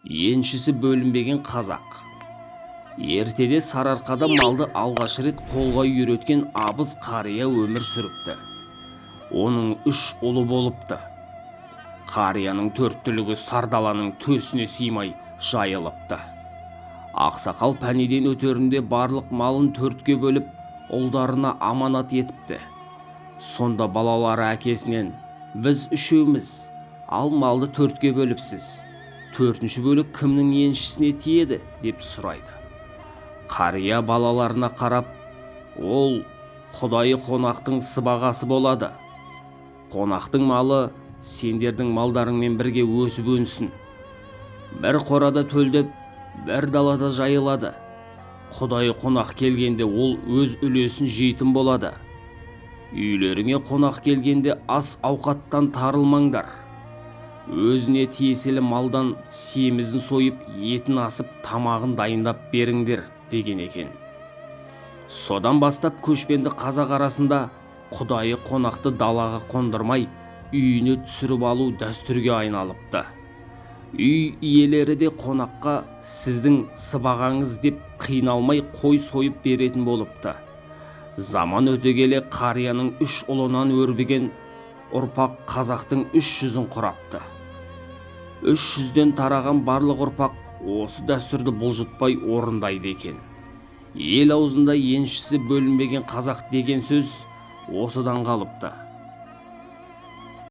Еншісі бөлінбеген қазақ. Ертеде Сарыарқада малды алғаш рет қолға үйреткен абыз қария өмір сүріпті. Оның 3 ұлы болыпты. Қарияның 4 түлігі Сардаланың төсіне сыймай жайылыпты. Ақсақал пәниден өтерінде барлық малын 4-ке бөліп, ұлдарына аманат етіпті. Сонда балалары әкесінен: "Біз 3-еуміз, ал малды 4-ке бөліпсіз. 4-ші бөлік кімнің еншісіне тиеді?" деп сұрайды. Қария балаларына қарап: "Ол Құдайы қонақтың сыбағасы болады. Қонақтың малы сендердің малдарыңмен бірге өсіп өнсін. Бір қорада төлдеп, бір далада жайылады. Құдайы қонақ келгенде ол өз үлесін жейтін болады. Үйлеріңе қонақ келгенде ас ауқаттан тарылмаңдар. Өзіне тиесілі малдан семізін сойып, етін асып, тамағын дайындап беріңдер" деген екен. Содан бастап көшпенді қазақ арасында Құдайы қонақты далаға қондырмай, үйіне түсіріп алу дәстүрге айналыпты. Үй иелері де қонаққа "Сіздің сыбағаңыз" деп қиналмай қой сойып беретін болыпты. Заман өте келе қарияның 3 ұлынан өрбіген ұрпақ қазақтың 300-ін құрапты. 300-ден тараған барлық ұрпақ осы дәстүрді бұлжытпай орындайды екен. Ел аузында еншісі бөлінбеген қазақ деген сөз осыдан қалыпты.